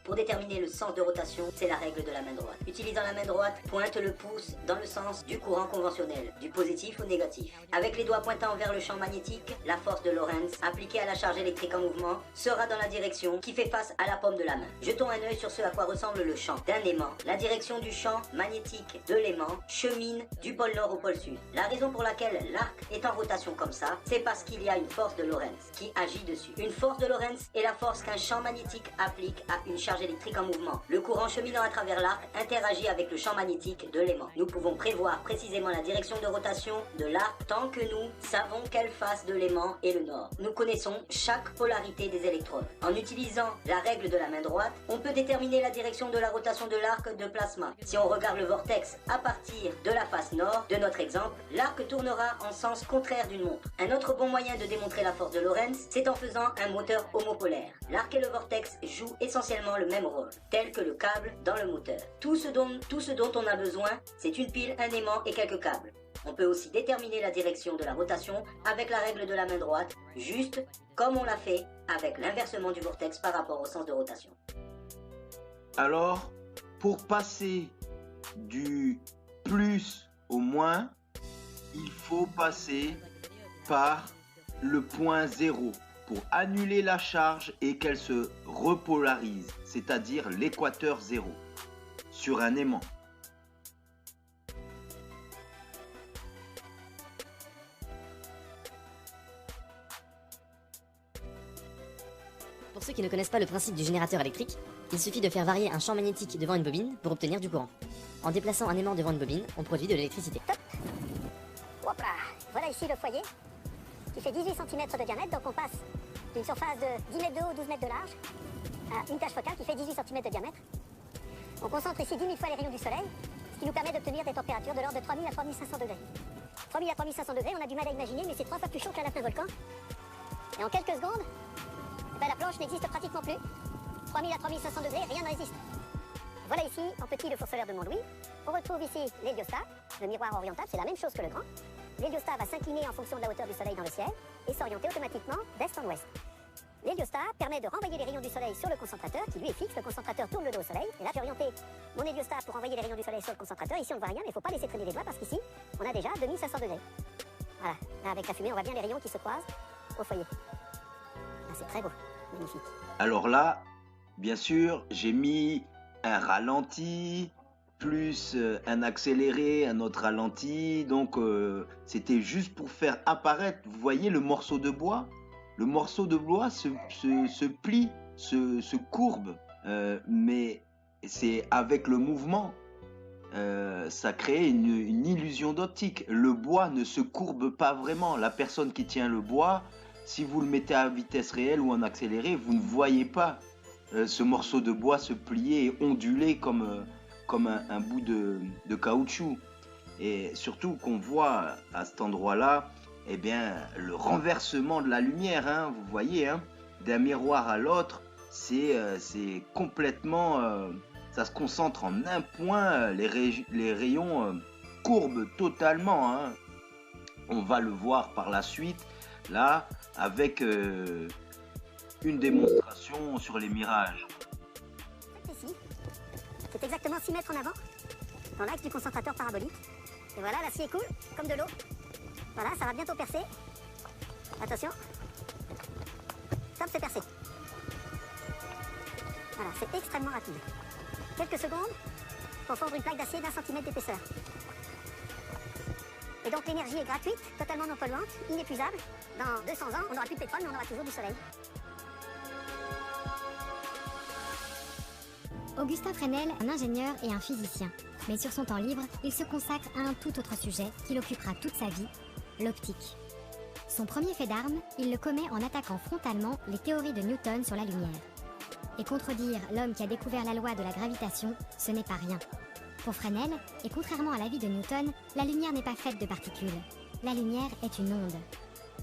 Pour déterminer le sens de rotation, c'est la règle de la main droite. Utilisant la main droite, pointe le pouce dans le sens du courant conventionnel, du positif au négatif. Avec les doigts pointant vers le champ magnétique, la force de Lorentz, appliquée à la charge électrique en mouvement, sera dans la direction qui fait face à la paume de la main. Jetons un œil sur ce à quoi ressemble le champ d'un aimant. La direction du champ magnétique de l'aimant chemine du pôle nord au pôle sud. La raison pour laquelle l'arc est en rotation comme ça, c'est parce qu'il y a une force de Lorentz qui agit dessus. Une force de Lorentz est la force qu'un champ magnétique applique à une charge électrique en mouvement. Le courant cheminant à travers l'arc interagit avec le champ magnétique de l'aimant. Nous pouvons prévoir précisément la direction de rotation de l'arc tant que nous savons quelle face de l'aimant est le nord. Nous connaissons chaque polarité des électrodes. En utilisant la règle de la main droite, on peut déterminer la direction de la rotation de l'arc de plasma. Si on regarde le vortex à partir de la face nord de notre exemple, l'arc tournera en sens contraire d'une montre. Un autre bon moyen de démontrer la force de Lorentz, c'est en faisant un moteur homopolaire. L'arc et le vortex jouent essentiellement le même rôle, tel que le câble dans le moteur. Tout ce dont on a besoin, c'est une pile, un aimant et quelques câbles. On peut aussi déterminer la direction de la rotation avec la règle de la main droite, juste comme on l'a fait avec l'inversement du vortex par rapport au sens de rotation. Alors, pour passer du plus au moins, il faut passer par le point zéro pour annuler la charge et qu'elle se repolarise, c'est-à-dire l'équateur zéro, sur un aimant. Pour ceux qui ne connaissent pas le principe du générateur électrique, il suffit de faire varier un champ magnétique devant une bobine pour obtenir du courant. En déplaçant un aimant devant une bobine, on produit de l'électricité. Top. Hop là. Voilà ici le foyer, qui fait 18 cm de diamètre, donc on passe d'une surface de 10 mètres de haut, 12 mètres de large, à une tâche focale qui fait 18 cm de diamètre. On concentre ici 10 000 fois les rayons du soleil, ce qui nous permet d'obtenir des températures de l'ordre de 3000 à 3500 degrés. 3000 à 3500 degrés, on a du mal à imaginer, mais c'est 3 fois plus chaud qu'un lapin volcan. Et en quelques secondes, la planche n'existe pratiquement plus. 3000 à 3500 degrés, rien ne résiste. Voilà ici, en petit, le four solaire de Mont-Louis. On retrouve ici l'héliostat, le miroir orientable, c'est la même chose que le grand. L'héliostat va s'incliner en fonction de la hauteur du soleil dans le ciel et s'orienter automatiquement d'est en ouest. L'héliostat permet de renvoyer les rayons du soleil sur le concentrateur, qui lui est fixe. Le concentrateur tourne le dos au soleil. Et là, j'ai orienté mon héliostat pour envoyer les rayons du soleil sur le concentrateur. Ici, on ne voit rien, mais il ne faut pas laisser traîner les doigts parce qu'ici, on a déjà 2500 degrés. Voilà, là, avec la fumée, on voit bien les rayons qui se croisent au foyer. Là, c'est très beau, magnifique. Alors là, bien sûr, j'ai mis un ralenti, plus un accéléré, un autre ralenti. Donc, c'était juste pour faire apparaître, vous voyez le morceau de bois? Le morceau de bois se plie, se courbe, mais c'est avec le mouvement, ça crée une illusion d'optique. Le bois ne se courbe pas vraiment. La personne qui tient le bois, si vous le mettez à vitesse réelle ou en accéléré, vous ne voyez pas ce morceau de bois se plier et onduler comme un bout de caoutchouc. Et surtout qu'on voit à cet endroit-là, eh bien, le renversement de la lumière, hein, vous voyez, hein, d'un miroir à l'autre, c'est complètement... ça se concentre en un point, les rayons courbent totalement. Hein. On va le voir par la suite, là, avec une démonstration sur les mirages. C'est exactement 6 mètres en avant, dans l'axe du concentrateur parabolique. Et voilà, la scie est cool, comme de l'eau. Voilà, ça va bientôt percer. Attention. Stop, c'est percé. Voilà, c'est extrêmement rapide. Quelques secondes pour fondre une plaque d'acier d'1 centimètre d'épaisseur. Et donc l'énergie est gratuite, totalement non polluante, inépuisable. Dans 200 ans, on n'aura plus de pétrole, mais on aura toujours du soleil. Augustin Fresnel est un ingénieur et un physicien. Mais sur son temps libre, il se consacre à un tout autre sujet qui l'occupera toute sa vie, l'optique. Son premier fait d'armes, il le commet en attaquant frontalement les théories de Newton sur la lumière. Et contredire l'homme qui a découvert la loi de la gravitation, ce n'est pas rien. Pour Fresnel, et contrairement à l'avis de Newton, la lumière n'est pas faite de particules. La lumière est une onde.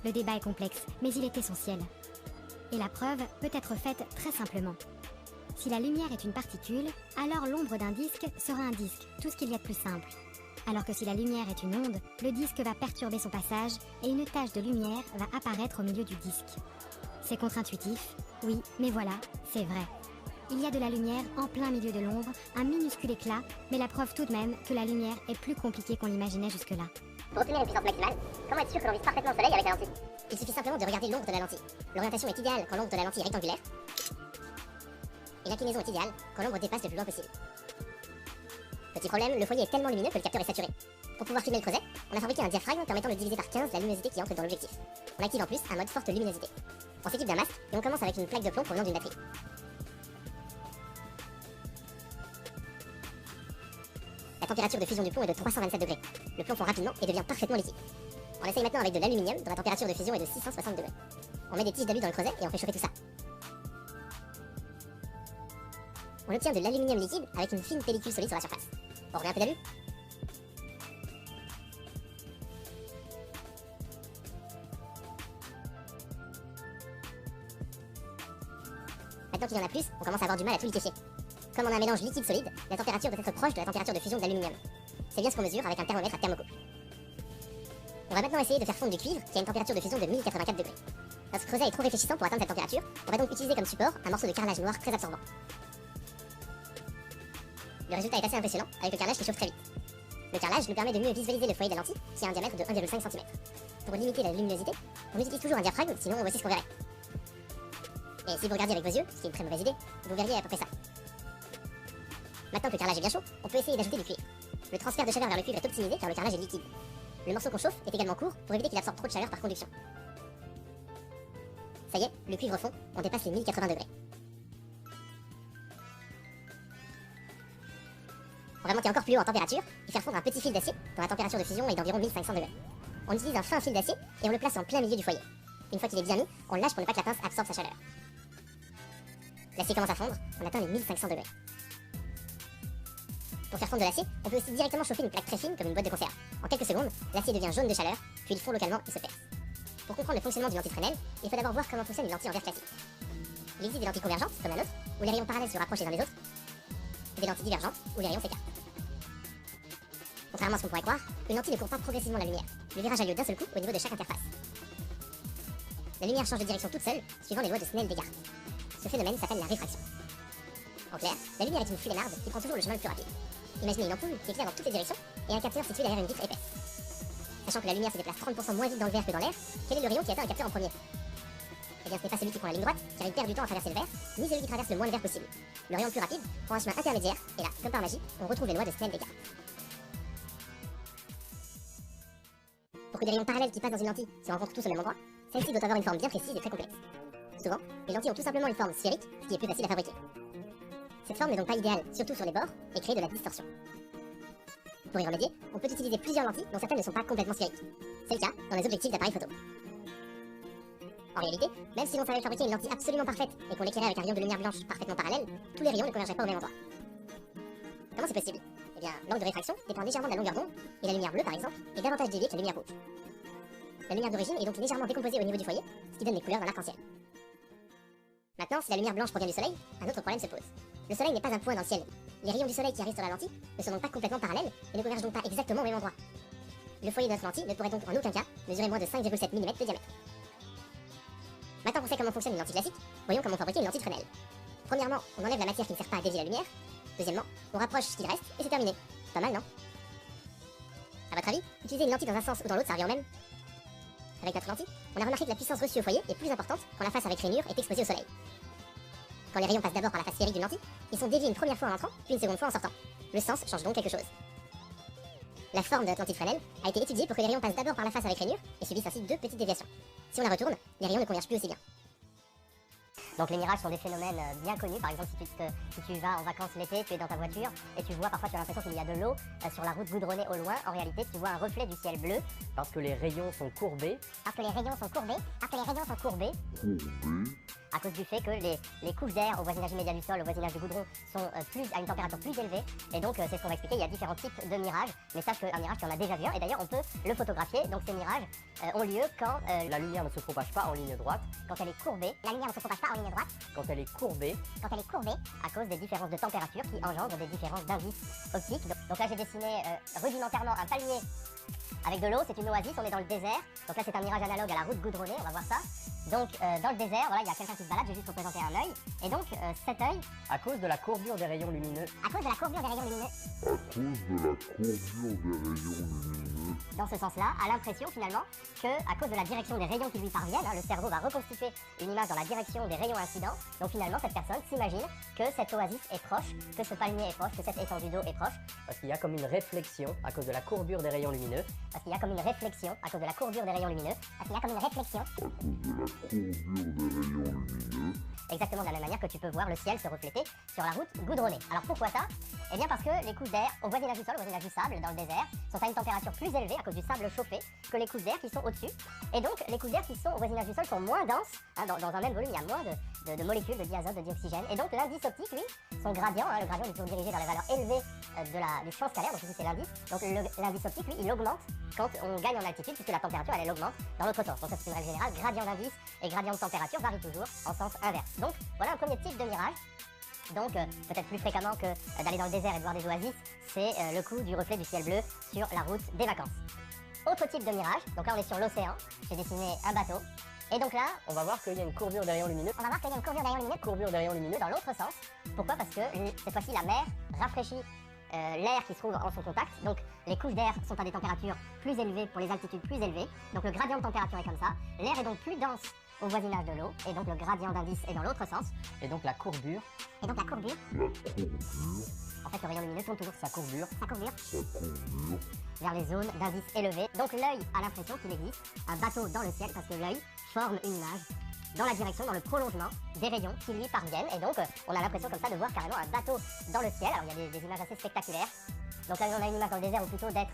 Le débat est complexe, mais il est essentiel. Et la preuve peut être faite très simplement. Si la lumière est une particule, alors l'ombre d'un disque sera un disque, tout ce qu'il y a de plus simple. Alors que si la lumière est une onde, le disque va perturber son passage et une tache de lumière va apparaître au milieu du disque. C'est contre-intuitif, oui, mais voilà, c'est vrai. il y a de la lumière en plein milieu de l'ombre, un minuscule éclat, mais la preuve tout de même que la lumière est plus compliquée qu'on l'imaginait jusque-là. Pour obtenir une puissance maximale, comment être sûr que l'on vise parfaitement le soleil avec la lentille? Il suffit simplement de regarder l'ombre de la lentille. L'orientation est idéale quand l'ombre de la lentille est rectangulaire, et l'inclinaison est idéale quand l'ombre dépasse le plus loin possible. Petit problème, le foyer est tellement lumineux que le capteur est saturé. Pour pouvoir filmer le creuset, on a fabriqué un diaphragme permettant de diviser par 15 la luminosité qui entre dans l'objectif. On active en plus un mode forte luminosité. On s'équipe d'un masque et on commence avec une plaque de plomb provenant d'une batterie. La température de fusion du plomb est de 327 degrés. Le plomb fond rapidement et devient parfaitement liquide. On essaye maintenant avec de l'aluminium dont la température de fusion est de 660 degrés. On met des tiges d'alu dans le creuset et on fait chauffer tout ça. On obtient de l'aluminium liquide avec une fine pellicule solide sur la surface. On remet un peu d'alu. Maintenant qu'il y en a plus, on commence à avoir du mal à tout liquéfier. Comme on a un mélange liquide-solide, la température doit être proche de la température de fusion de l'aluminium. C'est bien ce qu'on mesure avec un thermomètre à thermocouple. On va maintenant essayer de faire fondre du cuivre qui a une température de fusion de 1084 degrés. Notre creuset est trop réfléchissant pour atteindre cette température, on va donc utiliser comme support un morceau de carrelage noir très absorbant. Le résultat est assez impressionnant, avec le carrelage qui chauffe très vite. Le carrelage nous permet de mieux visualiser le foyer de la lentille, qui a un diamètre de 1,5 cm. Pour limiter la luminosité, on utilise toujours un diaphragme, sinon voici ce qu'on verrait. Et si vous regardiez avec vos yeux, ce qui est une très mauvaise idée, vous verriez à peu près ça. Maintenant que le carrelage est bien chaud, on peut essayer d'ajouter du cuivre. Le transfert de chaleur vers le cuivre est optimisé car le carrelage est liquide. Le morceau qu'on chauffe est également court pour éviter qu'il absorbe trop de chaleur par conduction. Ça y est, le cuivre fond, on dépasse les 1080 degrés. On va monter encore plus haut en température et faire fondre un petit fil d'acier dont la température de fusion est d'environ 1500 degrés. On utilise un fin fil d'acier et on le place en plein milieu du foyer. Une fois qu'il est bien mis, on le lâche pour ne pas que la pince absorbe sa chaleur. L'acier commence à fondre, on atteint les 1500 degrés. Pour faire fondre de l'acier, on peut aussi directement chauffer une plaque très fine comme une boîte de conserve. En quelques secondes, l'acier devient jaune de chaleur, puis il fond localement et se perce. Pour comprendre le fonctionnement d'une lentille Fresnel, il faut d'abord voir comment fonctionne une lentille en verre classique. Il existe des lentilles convergentes, comme la nôtre, où les rayons parallèles se rapprochent les uns des autres, et des lentilles divergentes, où les rayons s'écartent. Contrairement à ce qu'on pourrait croire, une lentille ne court pas progressivement la lumière. Le virage a lieu d'un seul coup au niveau de chaque interface. La lumière change de direction toute seule, suivant les lois de Snell-Descartes. Ce phénomène s'appelle la réfraction. En clair, la lumière est une flémarde qui prend toujours le chemin le plus rapide. Imaginez une ampoule qui éclaire dans toutes les directions et un capteur situé derrière une vitre épaisse. Sachant que la lumière se déplace 30% moins vite dans le verre que dans l'air, quel est le rayon qui atteint un capteur en premier? Eh bien, ce n'est pas celui qui prend la ligne droite, car il perd du temps à traverser le verre, ni celui qui traverse le moins de verre possible. Le rayon le plus rapide prend un chemin intermédiaire, et là, comme par magie, on retrouve les lois de Snell-Descartes. Pour que des rayons parallèles qui passent dans une lentille se rencontrent tous au même endroit, celle-ci doit avoir une forme bien précise et très complexe. Souvent, les lentilles ont tout simplement une forme sphérique, ce qui est plus facile à fabriquer. Cette forme n'est donc pas idéale, surtout sur les bords, et crée de la distorsion. Pour y remédier, on peut utiliser plusieurs lentilles dont certaines ne sont pas complètement sphériques. C'est le cas dans les objectifs d'appareils photo. En réalité, même si l'on savait fabriquer une lentille absolument parfaite et qu'on l'éclairait avec un rayon de lumière blanche parfaitement parallèle, tous les rayons ne convergeraient pas au même endroit. Comment c'est possible? Eh bien, l'angle de réfraction dépend légèrement de la longueur d'onde, et la lumière bleue, par exemple, est davantage déviée que la lumière rouge. La lumière d'origine est donc légèrement décomposée au niveau du foyer, ce qui donne les couleurs d'un arc-en-ciel. Maintenant, si la lumière blanche provient du soleil, un autre problème se pose. Le soleil n'est pas un point dans le ciel. Les rayons du soleil qui arrivent sur la lentille ne sont donc pas complètement parallèles et ne convergent donc pas exactement au même endroit. Le foyer de notre lentille ne pourrait donc en aucun cas mesurer moins de 5,7 mm de diamètre. Maintenant qu'on sait comment fonctionne une lentille classique, voyons comment fabriquer une lentille Fresnel. Premièrement, on enlève la matière qui ne sert pas à dévier la lumière. Deuxièmement, on rapproche ce qu'il reste et c'est terminé. Pas mal, non? A votre avis, utiliser une lentille dans un sens ou dans l'autre, ça revient au même? Avec notre lentille, on a remarqué que la puissance reçue au foyer est plus importante quand la face avec rainure est exposée au soleil. Quand les rayons passent d'abord par la face sphérique d'une lentille, ils sont déviés une première fois en entrant, puis une seconde fois en sortant. Le sens change donc quelque chose. La forme de notre lentille Fresnel a été étudiée pour que les rayons passent d'abord par la face avec rainure et subissent ainsi deux petites déviations. Si on la retourne, les rayons ne convergent plus aussi bien. Donc les mirages sont des phénomènes bien connus. Par exemple, si tu vas en vacances l'été, tu es dans ta voiture et tu vois, parfois tu as l'impression qu'il y a de l'eau sur la route goudronnée au loin. En réalité, tu vois un reflet du ciel bleu. Parce que les rayons sont courbés. Parce que les rayons sont courbés. Parce que les rayons sont courbés. À cause du fait que les couches d'air au voisinage immédiat du sol, au voisinage du goudron, sont à une température plus élevée. Et donc, c'est ce qu'on va expliquer. Il y a différents types de mirages. Mais sache qu'un mirage, tu en as déjà vu un. Et d'ailleurs, on peut le photographier. Donc, ces mirages ont lieu quand La lumière ne se propage pas en ligne droite. quand elle est courbée. La lumière ne se propage pas en ligne droite. Quand elle est courbée. Quand elle est courbée, à cause des différences de température qui engendrent des différences d'indices optiques. Donc là, j'ai dessiné rudimentairement un palmier Avec de l'eau, c'est une oasis, on est dans le désert. Donc là, c'est un mirage analogue à la route goudronnée, on va voir ça. Donc dans le désert, voilà, il y a quelqu'un qui se balade, j'ai juste représenté un œil. Et donc cet œil, À cause de la courbure des rayons lumineux, à cause de la courbure des rayons lumineux, dans ce sens-là, a l'impression finalement que, à cause de la direction des rayons qui lui parviennent, le cerveau va reconstituer une image dans la direction des rayons incidents. Donc finalement, cette personne s'imagine que cette oasis est proche, que ce palmier est proche, que cette étendue d'eau est proche, parce qu'il y a comme une réflexion à cause de la courbure des rayons lumineux. parce qu'il y a comme une réflexion à cause de la courbure des rayons lumineux, parce qu'il y a comme une réflexion. Exactement de la même manière que tu peux voir le ciel se refléter sur la route goudronnée. Alors pourquoi ça? Eh bien parce que les couches d'air au voisinage du sol, au voisinage du sable, dans le désert, sont à une température plus élevée à cause du sable chauffé que les couches d'air qui sont au-dessus. Et donc les couches d'air qui sont au voisinage du sol sont moins denses. Dans un même volume, il y a moins de molécules de diazote, de dioxygène. Et donc l'indice optique, lui, son gradient, le gradient est toujours dirigé vers les valeurs élevées du champ scalaire, donc ici c'est l'indice. Donc l'indice optique, lui, il augmente quand on gagne en altitude, puisque la température, elle augmente dans l'autre sens. Donc ça c'est une règle générale, gradient d'indice et gradient de température varient toujours en sens inverse. Donc voilà un premier type de mirage. Donc peut-être plus fréquemment que d'aller dans le désert et de voir des oasis, c'est le coup du reflet du ciel bleu sur la route des vacances. Autre type de mirage, donc là on est sur l'océan, j'ai dessiné un bateau. Et donc là, On va voir qu'il y a une courbure des rayons lumineux. on va voir qu'il y a une courbure des rayons lumineux, Courbure des rayons lumineux dans l'autre sens. Pourquoi? Parce que cette fois-ci la mer rafraîchit l'air qui se trouve en son contact. Donc les couches d'air sont à des températures plus élevées pour les altitudes plus élevées. Donc le gradient de température est comme ça. L'air est donc plus dense au voisinage de l'eau. Et donc le gradient d'indice est dans l'autre sens. et donc la courbure, Et donc la courbure. En fait le rayon lumineux tourne toujours sa courbure, vers les zones d'indice élevées. Donc l'œil a l'impression qu'il existe un bateau dans le ciel parce que l'œil forme une image dans la direction, dans le prolongement des rayons qui lui parviennent. Et donc on a l'impression comme ça de voir carrément un bateau dans le ciel. Alors il y a des images assez spectaculaires. Donc là on a une image dans le désert, ou plutôt d'être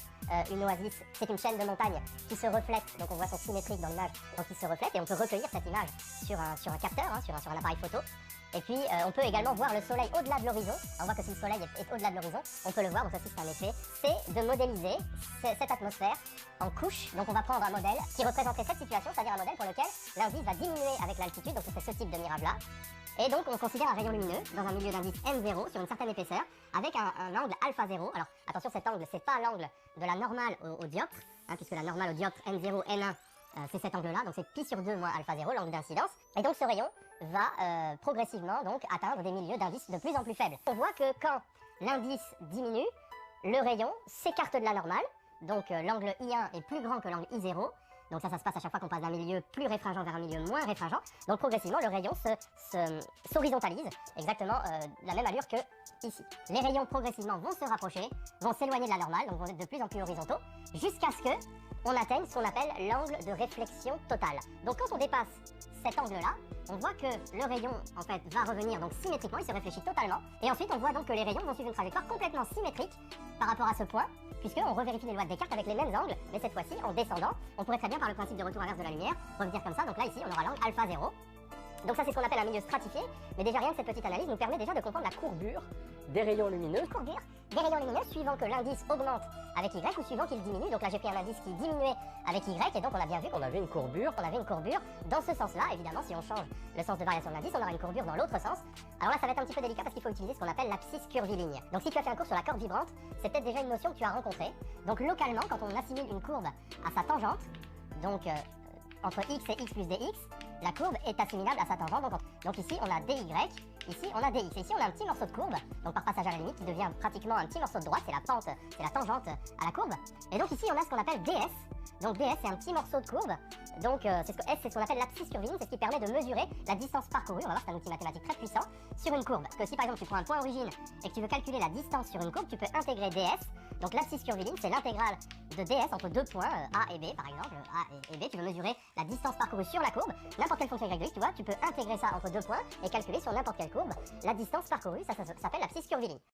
une oasis. C'est une chaîne de montagnes qui se reflète, donc on voit son symétrique dans l'image, donc il se reflète, et on peut recueillir cette image sur un capteur, sur un appareil photo. Et puis on peut également voir le soleil au-delà de l'horizon. On voit que si le soleil est au-delà de l'horizon, on peut le voir, donc ça c'est un effet. C'est de modéliser cette atmosphère en couches. Donc on va prendre un modèle qui représenterait cette situation, c'est-à-dire un modèle pour lequel l'indice va diminuer avec l'altitude, donc c'est ce type de mirage-là. Et donc on considère un rayon lumineux dans un milieu d'indice M0 sur une certaine épaisseur avec un angle alpha 0. Alors attention, cet angle c'est pas l'angle de la normale au dioptre, puisque la normale au dioptre N0, N1 c'est cet angle-là, donc c'est pi sur 2 moins alpha 0, l'angle d'incidence. Et donc ce rayon va progressivement donc atteindre des milieux d'indice de plus en plus faibles. On voit que quand l'indice diminue, le rayon s'écarte de la normale, donc l'angle I1 est plus grand que l'angle I0. Donc ça se passe à chaque fois qu'on passe d'un milieu plus réfringent vers un milieu moins réfringent. Donc progressivement, le rayon s'horizontalise, exactement de la même allure que ici. Les rayons progressivement vont se rapprocher, vont s'éloigner de la normale, donc vont être de plus en plus horizontaux, jusqu'à ce que on atteigne ce qu'on appelle l'angle de réflexion totale. Donc quand on dépasse cet angle-là, on voit que le rayon en fait va revenir donc symétriquement, il se réfléchit totalement. Et ensuite on voit donc que les rayons vont suivre une trajectoire complètement symétrique par rapport à ce point, puisqu'on revérifie les lois de Descartes avec les mêmes angles, mais cette fois-ci en descendant. On pourrait très bien par le principe de retour inverse de la lumière revenir comme ça. Donc là ici on aura l'angle alpha 0. Donc ça c'est ce qu'on appelle un milieu stratifié, mais déjà rien que cette petite analyse nous permet déjà de comprendre la courbure des rayons lumineux. Courbure des rayons lumineux suivant que l'indice augmente avec Y ou suivant qu'il diminue. Donc là j'ai pris un indice qui diminuait avec Y, et donc on a bien vu On avait une courbure. qu'on avait une courbure dans ce sens-là. Évidemment, si on change le sens de variation de l'indice, on aura une courbure dans l'autre sens. Alors là, ça va être un petit peu délicat parce qu'il faut utiliser ce qu'on appelle l'abscisse curviligne. Donc si tu as fait un cours sur la corde vibrante, c'est peut-être déjà une notion que tu as rencontrée. Donc localement, quand on assimile une courbe à sa tangente, donc entre x et x plus dx, la courbe est assimilable à sa tangente. Donc ici, on a dy, ici, on a dx. Et ici, on a un petit morceau de courbe, donc par passage à la limite, qui devient pratiquement un petit morceau de droite, c'est la pente, c'est la tangente à la courbe. Et donc ici, on a ce qu'on appelle ds. Donc ds, c'est un petit morceau de courbe. Donc S, c'est ce qu'on appelle l'abscisse curviligne, c'est ce qui permet de mesurer la distance parcourue. On va voir, c'est un outil mathématique très puissant sur une courbe. Parce que si par exemple tu prends un point origine et que tu veux calculer la distance sur une courbe, tu peux intégrer ds. Donc l'abscisse curviligne, c'est l'intégrale de ds entre deux points, A et B par exemple. A et B, tu veux mesurer la distance parcourue sur la courbe. N'importe quelle fonction y de x, tu vois, tu peux intégrer ça entre deux points et calculer sur n'importe quelle courbe la distance parcourue. Ça s'appelle l'abscisse curviligne.